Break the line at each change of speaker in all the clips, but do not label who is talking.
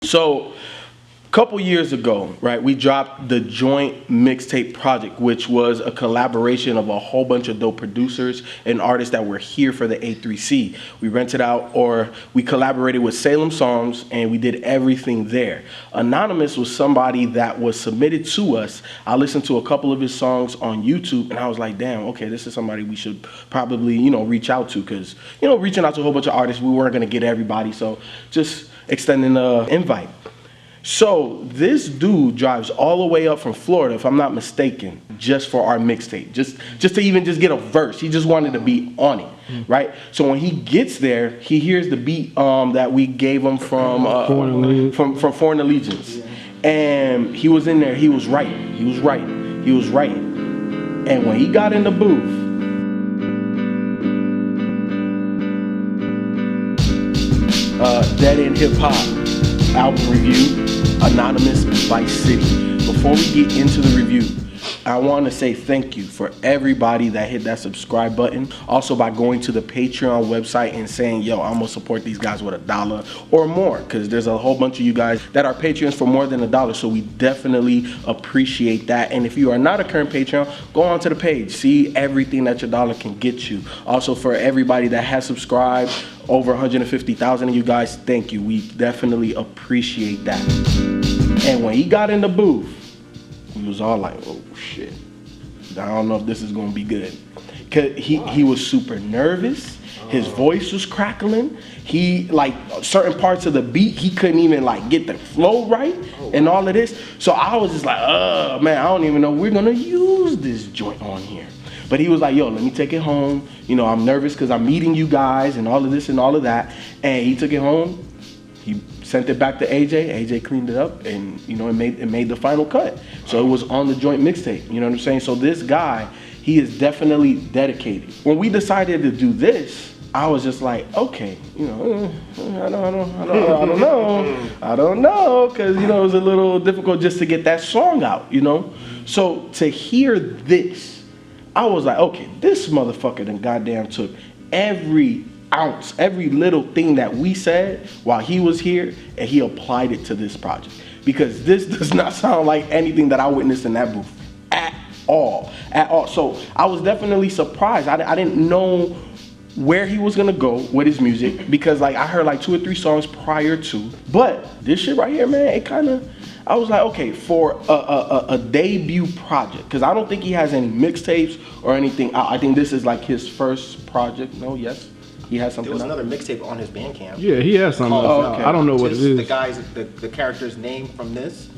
So, a couple years ago, right, we dropped the joint mixtape project, which was a collaboration of a whole bunch of dope producers and artists that were here for the A3C. We rented out, or we collaborated with Salem Songs, and we did everything there. Anonymuz was somebody that was submitted to us. I listened to a couple of his songs on YouTube, and I was like, damn, okay, this is somebody we should probably, you know, reach out to, because, you know, reaching out to a whole bunch of artists, we weren't going to get everybody, so just extending an invite. So this dude drives all the way up from Florida, if I'm not mistaken, just for our mixtape, just to even just get a verse. He just wanted to be on it, right? So when he gets there, he hears the beat that we gave him from Foreign Allegiance, and he was in there. He was writing. And when he got in the booth, Dead End Hip Hop album review, Anonymuz, Vice City. Before we get into the review, I want to say thank you for everybody that hit that subscribe button. Also by going to the Patreon website and saying, yo, I'm going to support these guys with $1 or more, because there's a whole bunch of you guys that are Patreons for more than $1, so we definitely appreciate that. And if you are not a current Patreon, go on to the page, see everything that your dollar can get you. Also, for everybody that has subscribed, over 150,000 of you guys, thank you. We definitely appreciate that. And when he got in the booth, he was all like, oh shit, I don't know if this is gonna be good. Cause he was super nervous, his voice was crackling, he, like, certain parts of the beat, he couldn't even like get the flow right and all of this. So I was just like, man, I don't even know we're gonna use this joint on here. But he was like, yo, let me take it home. You know, I'm nervous because I'm meeting you guys and all of this and all of that. And he took it home. He sent it back to AJ. AJ cleaned it up, and, you know, it made the final cut. So it was on the joint mixtape. You know what I'm saying? So this guy, he is definitely dedicated. When we decided to do this, I was just like, okay, you know, I don't know, because, you know, it was a little difficult just to get that song out, you know. So to hear this, I was like, okay, this motherfucker done goddamn took every ounce, every little thing that we said while he was here, and he applied it to this project. Because this does not sound like anything that I witnessed in that booth at all. So I was definitely surprised. I didn't know where he was gonna go with his music, because like I heard like 2 or 3 songs prior to, but this shit right here, man, it kind of, I was like, okay, for a debut project, because I don't think he has any mixtapes or anything. I think this is like his first project. No, yes, he has something.
There was another mixtape on his Bandcamp.
Yeah, he has something. Okay. I don't know what it is.
The guy's, the character's name from this,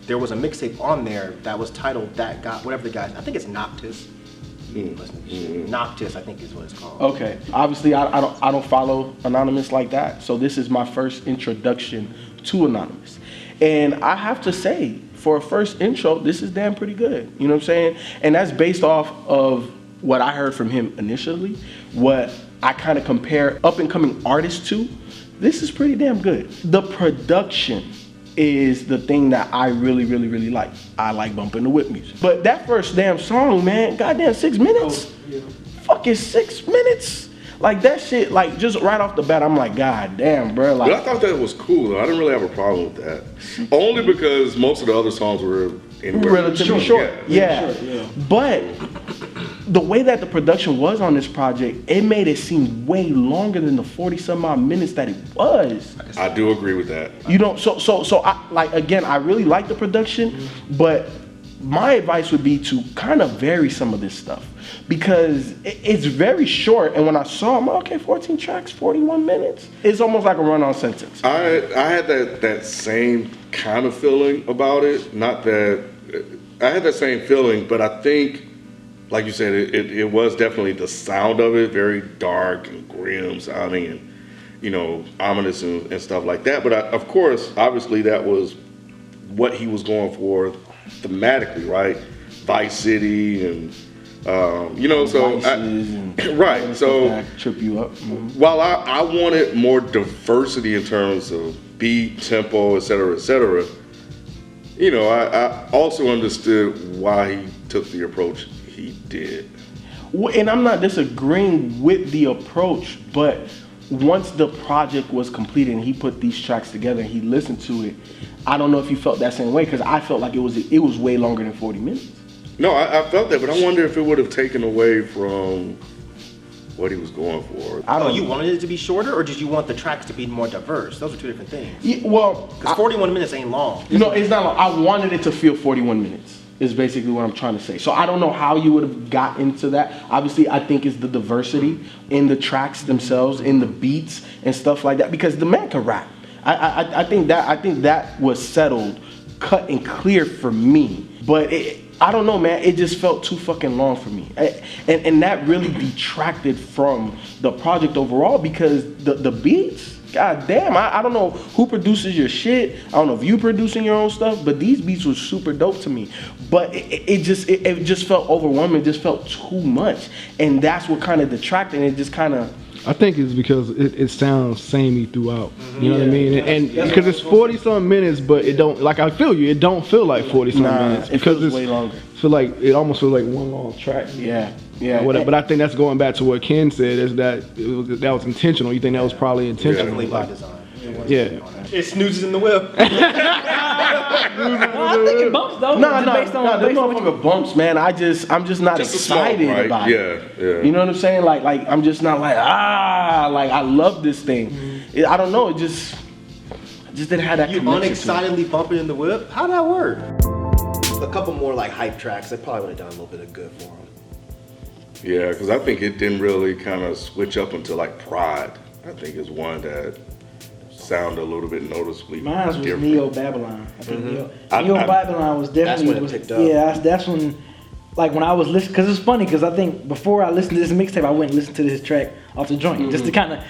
there was a mixtape on there that was titled That Guy, whatever the guy's, I think it's Noctis. Noctis, I think is what it's called.
Okay, obviously I don't follow Anonymuz like that, so this is my first introduction to Anonymuz. And I have to say, for a first intro, this is damn pretty good. You know what I'm saying? And that's based off of what I heard from him initially, what I kind of compare up-and-coming artists to. This is pretty damn good. The production is the thing that I really like. I like bumping the whip music. But that first damn song, man, goddamn 6 minutes? Oh, yeah. Fucking 6 minutes? Like that shit, like just right off the bat, I'm like, God damn, bro. Like,
but I thought that was cool though. I didn't really have a problem with that. Only because most of the other songs were
relatively short. Yeah. But the way that the production was on this project, it made it seem way longer than the 40-some odd minutes that it was.
I do agree with that.
You know, so I, like, again, I really like the production, but my advice would be to kind of vary some of this stuff, because it's very short. And when I saw him, okay, 14 tracks, 41 minutes. It's almost like a run-on sentence.
I had that same kind of feeling about it. Not that, I had that same feeling, but I think, like you said, it was definitely the sound of it, very dark and grim sounding and, you know, ominous and stuff like that. But of course, obviously that was what he was going for thematically, right? Vice City and, you know, so right. So
trip you up.
While I wanted more diversity in terms of beat, tempo, et cetera, you know, I also understood why he took the approach he did.
And I'm not disagreeing with the approach, but once the project was completed and he put these tracks together and he listened to it, I don't know if you felt that same way, because I felt like it was way longer than 40 minutes.
No, I felt that, but I wonder if it would have taken away from what he was going for.
You wanted it to be shorter, or did you want the tracks to be more diverse? Those are two different things.
Yeah, well,
because 41 minutes ain't long.
No, it's not long. I wanted it to feel 41 minutes. Is basically what I'm trying to say. So I don't know how you would have got into that. Obviously, I think it's the diversity in the tracks themselves, in the beats and stuff like that. Because the man can rap. I think that was settled, cut and clear for me. But I don't know, man. It just felt too fucking long for me, and that really detracted from the project overall, because the beats. God damn, I don't know who produces your shit. I don't know if you producing your own stuff, but these beats were super dope to me. But it just felt overwhelming. It just felt too much, and that's what kind of detracted. It just kind of.
I think it's because it sounds samey throughout. You know what I mean? And because it's 40-something minutes, but it don't, like, I feel you, it don't feel like 40-something minutes. Because it's way longer. It almost feels like one long track.
Yeah.
But I think that's going back to what Ken said, is that that was intentional. You think that was probably intentional?
Definitely by design.
Yeah.
It snoozes in the whip.
I think it bumps though.
No, there's no fucking bumps, man. I'm just not excited about it.
Yeah.
You know what I'm saying? Like I'm just not like I love this thing. I don't know. It just didn't have that.
You unexcitedly bumping in the whip? How'd that work? A couple more like hype tracks. That probably would have done a little bit of good for him.
Yeah, because I think it didn't really kind of switch up until like Pride. I think is one that sound a little bit noticeably
Mine was
different.
Neo Babylon. I think Neo Babylon was definitely.
That's when it picked up.
Yeah, that's when, like when I was listening, because it's funny, because I think before I listened to this mixtape, I went and listened to this track off the joint, just to kind of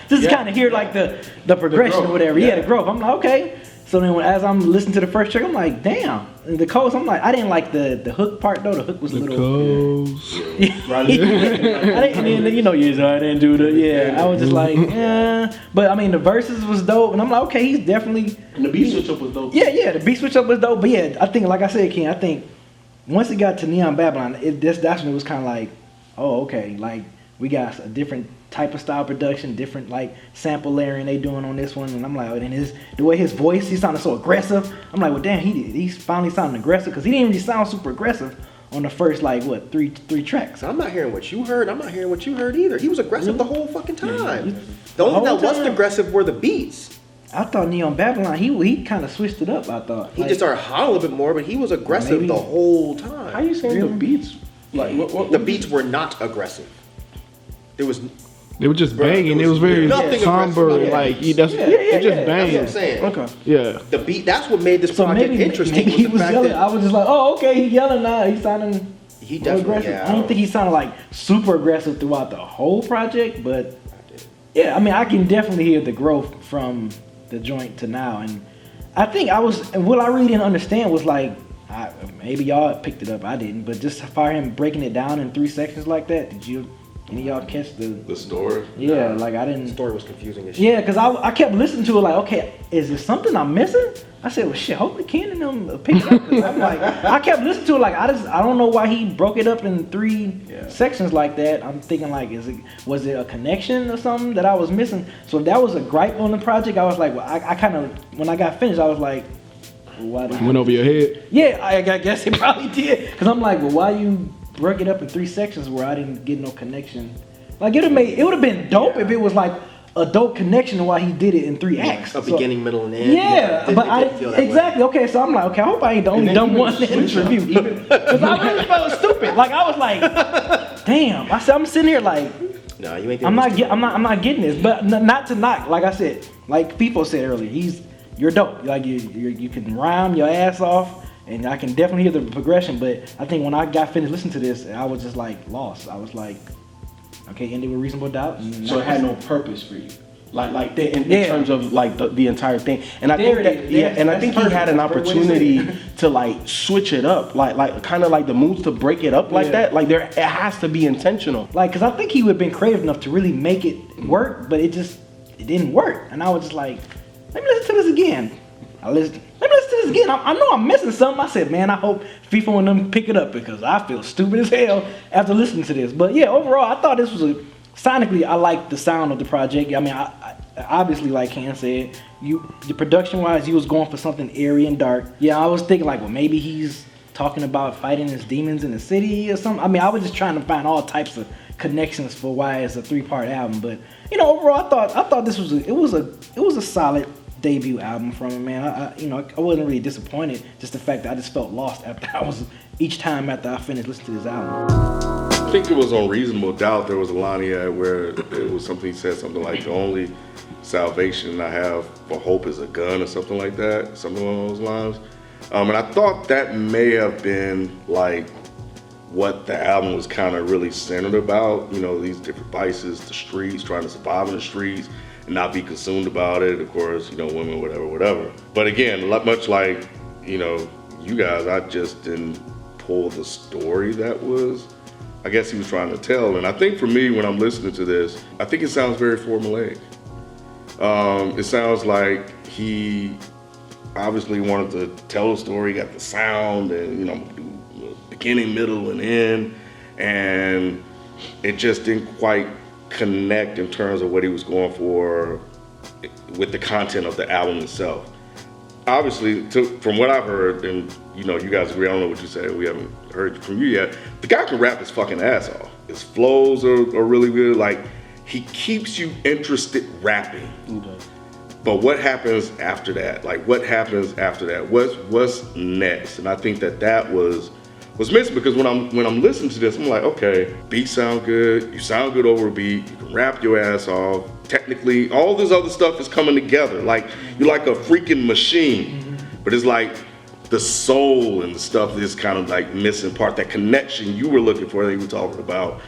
hear like the progression or whatever. Yeah, the growth. I'm like, okay. So then as I'm listening to the first track, I'm like, damn. And the chorus, I'm like, I didn't like the hook part though. The hook was a little. I didn't do the. Yeah, I was just like, yeah. But I mean, the verses was dope, and I'm like, okay, he's definitely.
And the beat switch up was dope.
Yeah, the beat switch up was dope. But yeah, I think, like I said, Ken, I think once it got to Neon Babylon, that's when it was kind of like, oh, okay, like we got a different type of style production, different like sample layering they doing on this one, and I'm like, oh, and the way his voice, he sounded so aggressive. I'm like, well, damn, he's finally sounding aggressive, because he didn't really sound super aggressive on the first like three tracks.
I'm not hearing what you heard. I'm not hearing what you heard either. He was aggressive the whole fucking time. The only thing that wasn't aggressive were the beats.
I thought Neon Babylon, he kind of switched it up. I thought
he just started hollering a little bit more, but he was aggressive the whole time.
How you saying the beats? Like
the beats were not aggressive.
They were just banging. It was very somber. Like it just banging.
That's what I'm saying.
Okay.
Yeah.
The beat. That's what made this project interesting.
Maybe he was yelling. I was just like, oh, okay, he's yelling now. He's sounding.
He definitely.
Aggressive. I don't think he sounded like super aggressive throughout the whole project, but yeah, I mean, I can definitely hear the growth from the joint to now, and I think what I really didn't understand was like, maybe y'all picked it up, I didn't, but just for him breaking it down in 3 sections like that, did you? Any of y'all catch the
story?
Yeah, like I didn't.
The story was confusing as shit.
Yeah, because I kept listening to it like, okay, is there something I'm missing? I said, well, shit, hopefully Ken and them pick it up. 'Cause I'm like, I kept listening to it like, I don't know why he broke it up in 3 sections like that. I'm thinking like, was it a connection or something that I was missing? So if that was a gripe on the project, I was like, well, I kind of, when I got finished, I was like, well, why did
went over your head?
Yeah, I guess it probably did. Because I'm like, well, why you broke it up in 3 sections where I didn't get no connection? Like it would have been dope if it was like a dope connection to why he did it in 3 acts.
A beginning, middle, and end.
Yeah, but I didn't feel that exactly. Way. Okay, so I'm like, okay, I hope I ain't the only dumb one in this review. Because I really felt stupid. Like I was like, damn. I said I'm sitting here like,
no, you ain't.
I'm not getting this. But not to knock. Like I said, like people said earlier, you're dope. Like you can rhyme your ass off. And I can definitely hear the progression, but I think when I got finished listening to this, I was just like lost. I was like, okay, ended with reasonable doubt.
So it had no purpose for you, like in terms of like the entire thing. And I think I think he had an opportunity to like switch it up, like kind of like the moves to break it up like that. Like it has to be intentional.
Like, cause I think he would have been creative enough to really make it work, but it didn't work. And I was just like, let me listen to this again. Let me listen to this again. I know I'm missing something. I said, man, I hope FIFA and them pick it up because I feel stupid as hell after listening to this. But yeah, overall, I thought this was sonically, I like the sound of the project. I mean, I obviously, like Ken said, the production wise, you was going for something airy and dark. Yeah, I was thinking like, well, maybe he's talking about fighting his demons in the city or something. I mean, I was just trying to find all types of connections for why it's a 3-part album. But you know, overall, I thought this was it was a solid debut album from him, man. I wasn't really disappointed. Just the fact that I just felt lost each time after I finished listening to this album.
I think it was on Reasonable Doubt. There was a line he had where it was something, he said something like, the only salvation I have for hope is a gun or something like that, something along those lines. And I thought that may have been like what the album was kind of really centered about, you know, these different vices, the streets, trying to survive in the streets and not be consumed about it. Of course, you know, women, whatever. But again, much like, you know, you guys, I just didn't pull the story that was, I guess he was trying to tell. And I think for me, when I'm listening to this, I think it sounds very formulaic. It sounds like he obviously wanted to tell a story, got the sound and, you know, beginning, middle, and end, and it just didn't quite connect in terms of what he was going for with the content of the album itself. Obviously, from what I've heard, and you know, you guys agree, I don't know what you said, we haven't heard from you yet, the guy can rap his fucking ass off. His flows are really good, like, he keeps you interested rapping. Okay. But what happens after that? Like, what happens after that? What's next? And I think that was missing, because when I'm listening to this, I'm like, okay, beats sound good, you sound good over a beat, you can rap your ass off. Technically, all this other stuff is coming together. Like, you're like a freaking machine. But it's like the soul and the stuff is kind of like missing part. That connection you were looking for, that you were talking about,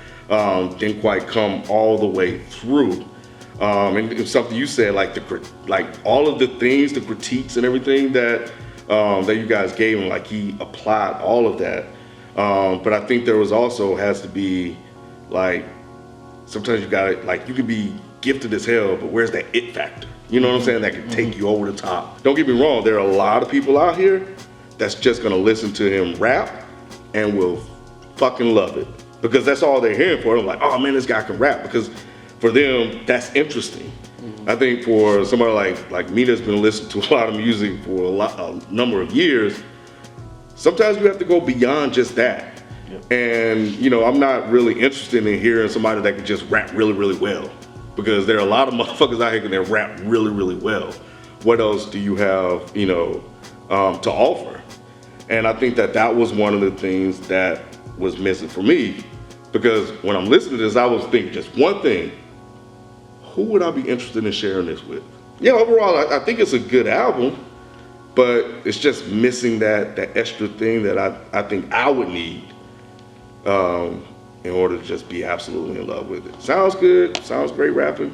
didn't quite come all the way through. And it's something you said, like all of the things, the critiques and everything that you guys gave him, like he applied all of that. But I think there was also has to be like, sometimes you gotta, like, you could be gifted as hell, but where's that it factor? You know what I'm saying? That can take you over the top. Don't get me wrong, there are a lot of people out here that's just gonna listen to him rap and will fucking love it, because that's all they're hearing for. I'm like, oh man, this guy can rap, because for them, that's interesting. I think for somebody like me that's been listening to a lot of music for a number of years, sometimes you have to go beyond just that. Yep. And you know, I'm not really interested in hearing somebody that can just rap really, really well, because there are a lot of motherfuckers out here that rap really, really well. What else do you have, you know, to offer? And I think that was one of the things that was missing for me, because when I'm listening to this, I was thinking just one thing: who would I be interested in sharing this with? Yeah, overall, I think it's a good album, but it's just missing that extra thing that I think I would need in order to just be absolutely in love with it. Sounds good, sounds great rapping,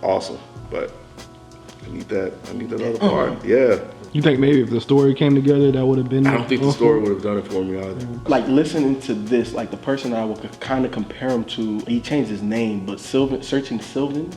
awesome, but I need that other part. Yeah.
You think maybe if the story came together, that would have been?
I don't think the story would have done it for me either.
Like, listening to this, like the person that I would kind of compare him to, he changed his name, but Searching Sylvan.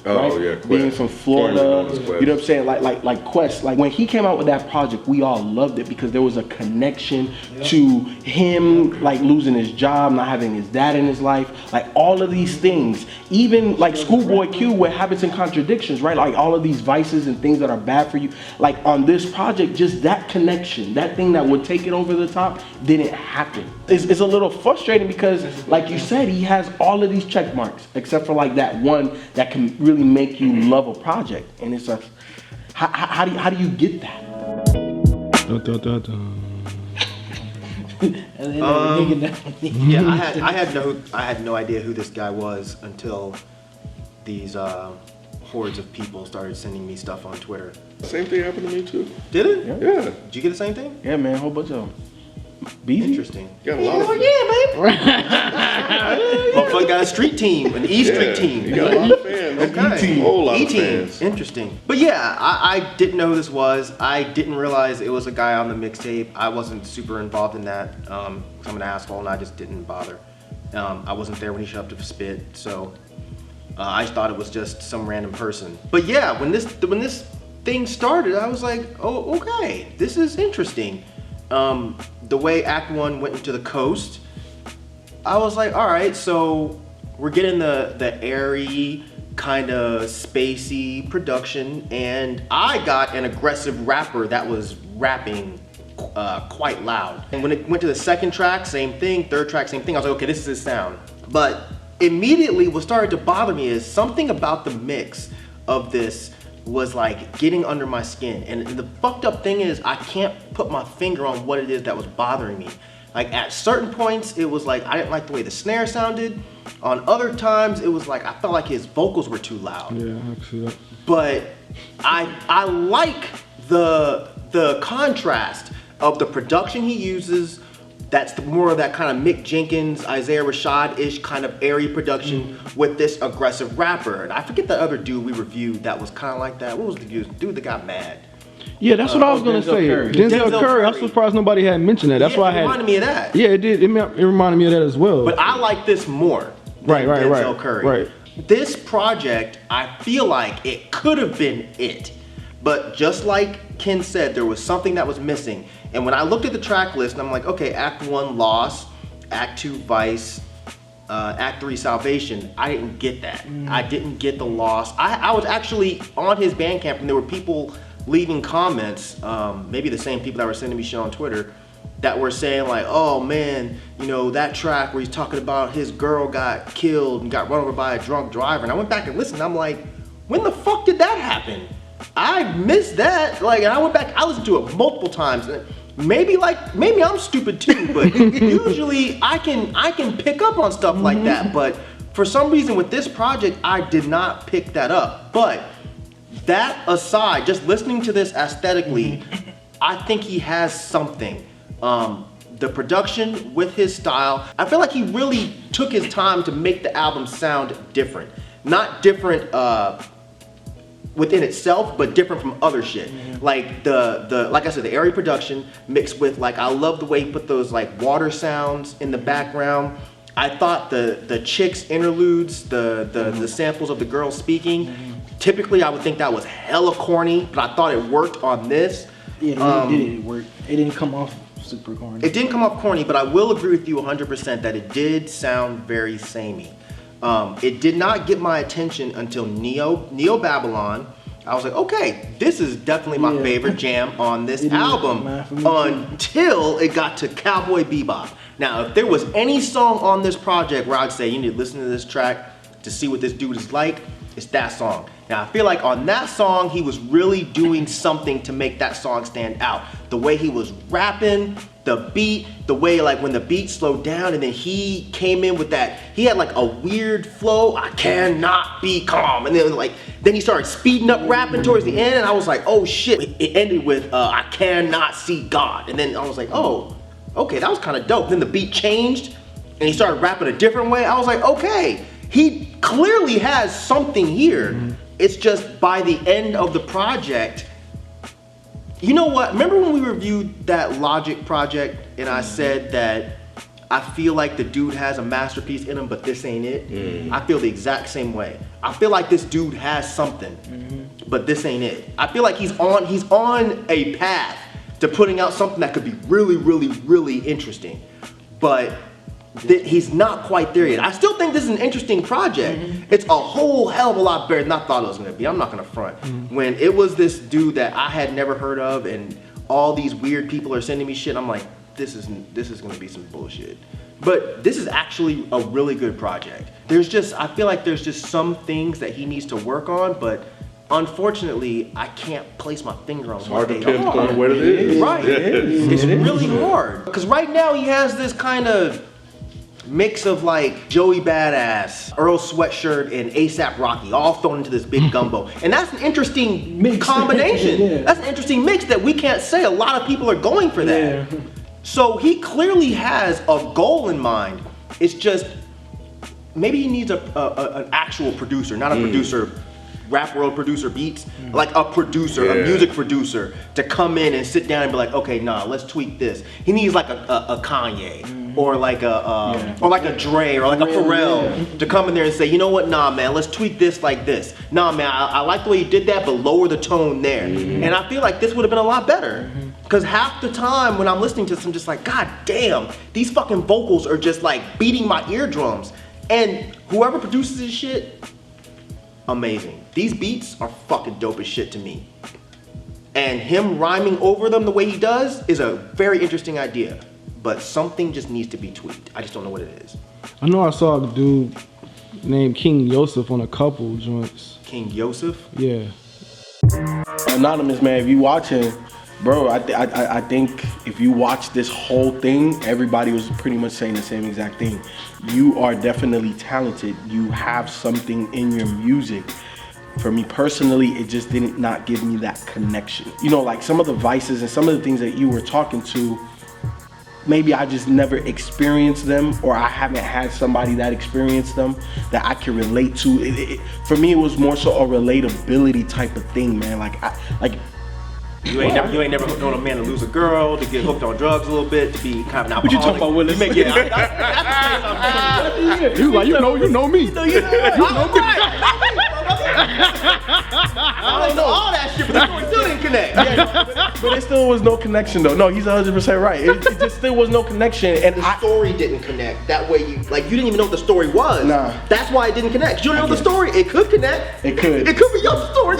Oh,
right?
yeah, Quest.
Being from Florida, you know what I'm saying? Like Quest. Like when he came out with that project, we all loved it because there was a connection to him, like losing his job, not having his dad in his life, like all of these things. Even like Schoolboy Q with Habits and Contradictions, right? Like all of these vices and things that are bad for you. Like on this project, just that connection, that thing that would take it over the top, didn't happen. It's a little frustrating because, like you said, he has all of these check marks, except for like that one that can really make you love a project. And it's like, how do you get that?
Yeah, I had no idea who this guy was until these hordes of people started sending me stuff on Twitter.
Same thing happened to me too.
Did it?
Yeah.
Did you get the same thing?
Yeah, man, a whole bunch of them. Beezy?
Interesting.
Got a lot of
Motherfucker got a street team, an E-Street team.
You got a lot of fans.
Okay.
A whole lot of
E-team.
fans.
Interesting. But yeah, I didn't know who this was. I didn't realize it was a guy on the mixtape. I wasn't super involved in that. I'm an asshole and I just didn't bother. I wasn't there when he showed up to spit, so I thought it was just some random person. But yeah, when this thing started, I was like, oh, okay, this is interesting. The way Act 1 went into the coast, I was like, all right, so we're getting the airy, kind of spacey production, and I got an aggressive rapper that was rapping quite loud. And when it went to the second track, same thing, third track, same thing, I was like, okay, this is his sound. But immediately what started to bother me is something about the mix of this was like getting under my skin. And the fucked up thing is I can't put my finger on what it is that was bothering me. Like at certain points, it was like I didn't like the way the snare sounded. On other times, it was like I felt like his vocals were too loud.
Yeah, I can see that.
But I like the contrast of the production he uses. That's more of that kind of Mick Jenkins, Isaiah Rashad-ish kind of airy production with this aggressive rapper. And I forget the other dude we reviewed that was kind of like that. What was the dude that got mad?
Yeah, that's what I was gonna say. Denzel Curry. I'm surprised nobody had mentioned that. That's why I had.
It reminded me of that.
Yeah, it did. It reminded me of that as well.
But I like this more. Than Denzel Curry.
Right.
This project, I feel like it could have been it. But just like Ken said, there was something that was missing. And when I looked at the track list, I'm like, okay, Act 1, Lost, Act 2, Vice, Act 3, Salvation. I didn't get that. I didn't get the Lost. I was actually on his Bandcamp, and there were people leaving comments, maybe the same people that were sending me shit on Twitter, that were saying like, oh man, you know, that track where he's talking about his girl got killed and got run over by a drunk driver. And I went back and listened, I'm like, when the fuck did that happen? I missed that. Like, and I went back, I listened to it multiple times. Maybe I'm stupid too, but usually I can pick up on stuff like that. But for some reason with this project, I did not pick that up. But that aside, just listening to this aesthetically, I think he has something. The production with his style, I feel like he really took his time to make the album sound different. Not different within itself, but different from other shit. Like like I said, the airy production mixed with like, I love the way he put those like water sounds in the background. I thought the chicks interludes, the samples of the girls speaking, typically I would think that was hella corny, but I thought it worked on this.
Yeah, it didn't work. It didn't come off super corny.
It didn't come off corny, but I will agree with you 100% that it did sound very samey. It did not get my attention until Neo Babylon. I was like, okay, this is definitely my favorite jam on this album until it got to Cowboy Bebop. Now, if there was any song on this project where I'd say you need to listen to this track to see what this dude is like, it's that song. Now, I feel like on that song, he was really doing something to make that song stand out. The way he was rapping, the beat, the way like when the beat slowed down and then he came in with that, he had like a weird flow, I cannot be calm. And then he started speeding up rapping towards the end and I was like, oh shit. It ended with, I cannot see God. And then I was like, oh, okay, that was kind of dope. Then the beat changed and he started rapping a different way. I was like, okay, he clearly has something here. It's just by the end of the project, you know what? Remember when we reviewed that Logic project and I said that I feel like the dude has a masterpiece in him, but this ain't it? I feel the exact same way. I feel like this dude has something, but this ain't it. I feel like he's on a path to putting out something that could be really, really, really interesting. But he's not quite there yet. I still think this is an interesting project. It's a whole hell of a lot better than I thought it was gonna be. I'm not gonna front. When it was this dude that I had never heard of and all these weird people are sending me shit, I'm like, this is gonna be some bullshit. But this is actually a really good project. I feel like there's just some things that he needs to work on, but unfortunately, I can't place my finger on what they are.
Hard to pinpoint what it is.
Right, it's really hard. Because right now he has this kind of mix of like Joey Badass, Earl Sweatshirt, and ASAP Rocky all thrown into this big gumbo. And that's an interesting mix combination. That's an interesting mix that we can't say. A lot of people are going for that. So he clearly has a goal in mind. It's just, maybe he needs an actual producer, not a producer, Rap World producer beats, like a producer, a music producer to come in and sit down and be like, okay, nah, let's tweak this. He needs like a Kanye or like a Dre or like a Pharrell to come in there and say, you know what, nah man, let's tweak this like this. Nah man, I like the way you did that, but lower the tone there. And I feel like this would have been a lot better. Because half the time when I'm listening to this, I'm just like, God damn, these fucking vocals are just like beating my eardrums. And whoever produces this shit, amazing. These beats are fucking dope as shit to me. And him rhyming over them the way he does is a very interesting idea. But something just needs to be tweaked. I just don't know what it is.
I know I saw a dude named King Yosef on a couple joints.
King Yosef?
Yeah.
Anonymous, man, if you watching, bro, I think if you watch this whole thing, everybody was pretty much saying the same exact thing. You are definitely talented. You have something in your music. For me personally, it just did not give me that connection. You know, like some of the vices and some of the things that you were talking to, maybe I just never experienced them, or I haven't had somebody that experienced them that I can relate to. For me, it was more so a relatability type of thing, man.
You ain't never known a man to lose a girl, to get hooked on drugs a little bit, to be kind of an alcoholic.
What you talking about, Willis?
You like, you know me.
I don't know all that shit, but the story still didn't connect.
Yeah, but there still was no connection though. No, he's 100% right. It just still was no connection, and
the story didn't connect. That way, you didn't even know what the story was.
Nah.
That's why it didn't connect. You don't know the story. It could connect.
It could.
It could be your story.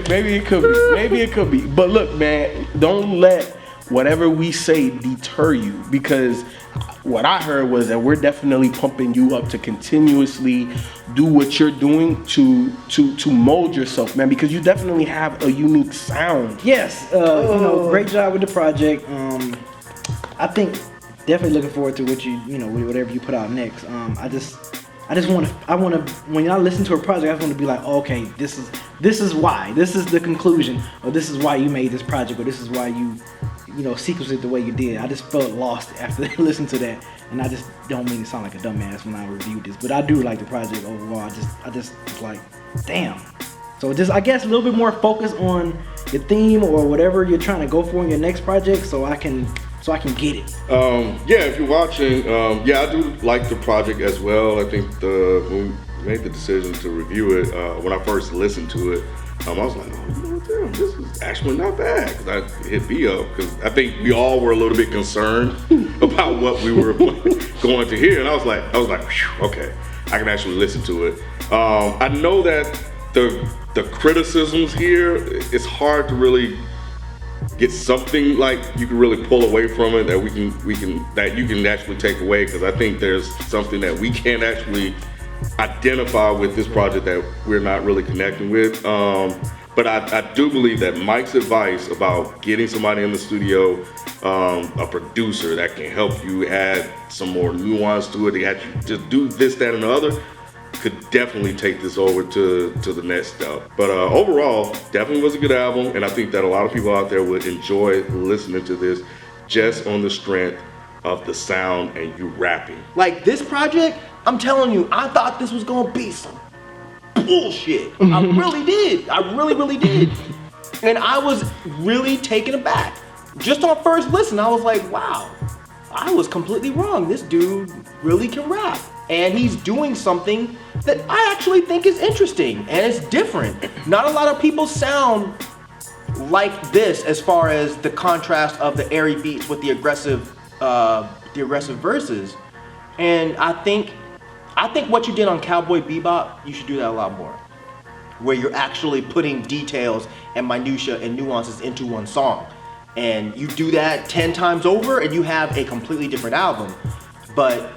Maybe it could be. Maybe it could be. But look, man, don't let whatever we say deter you, because what I heard was that we're definitely pumping you up to continuously do what you're doing to mold yourself, man, because you definitely have a unique sound.
Yes, great job with the project. I think definitely looking forward to whatever you put out next. I want to when I listen to a project, I just want to be like, oh, okay, this is why, this is the conclusion, or this is why you made this project, or this is why you sequenced it the way you did. I just felt lost after listening to that, and I just don't mean to sound like a dumbass when I reviewed this, but I do like the project overall. I just was like, damn. So just, I guess, a little bit more focus on your theme or whatever you're trying to go for in your next project, so I can get it.
If you're watching, I do like the project as well. I think when we made the decision to review it, when I first listened to it, I was like, damn, this is actually not bad. Cause I hit B up because I think we all were a little bit concerned about what we were going to hear, and I was like, whew, okay, I can actually listen to it. I know that the criticisms here, it's hard to really get something like you can really pull away from it that you can actually take away, because I think there's something that we can't actually identify with this project that we're not really connecting with. But I do believe that Mike's advice about getting somebody in the studio, a producer that can help you add some more nuance to it, to actually just do this, that, and the other, could definitely take this over to the next step. But overall, definitely was a good album, and I think that a lot of people out there would enjoy listening to this just on the strength of the sound and you rapping.
Like this project, I'm telling you, I thought this was gonna be some bullshit. I really did. I really did. And I was really taken aback. Just on first listen, I was like, wow, I was completely wrong. This dude really can rap. And he's doing something that I actually think is interesting and it's different. Not a lot of people sound like this as far as the contrast of the airy beats with the aggressive verses. And I think what you did on Cowboy Bebop, you should do that a lot more. Where you're actually putting details and minutia and nuances into one song. And you do that 10 times over and you have a completely different album. But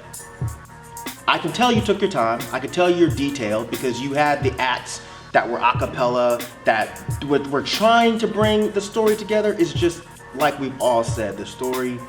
I can tell you took your time. I can tell you're detailed because you had the acts that were a cappella, that were trying to bring the story together. It's just like we've all said, the story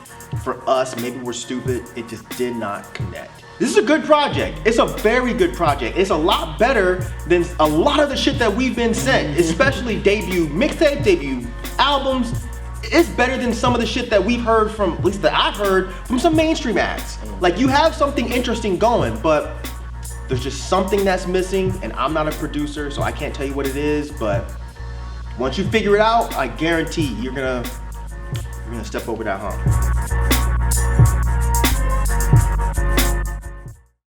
for us, maybe we're stupid, it just did not connect. This is a good project. It's a very good project. It's a lot better than a lot of the shit that we've been sent, especially debut mixtape, debut albums. It's better than some of the shit that we've heard from, at least that I've heard from some mainstream acts. Like you have something interesting going, but there's just something that's missing, and I'm not a producer, so I can't tell you what it is, but once you figure it out, I guarantee you're gonna step over that hump.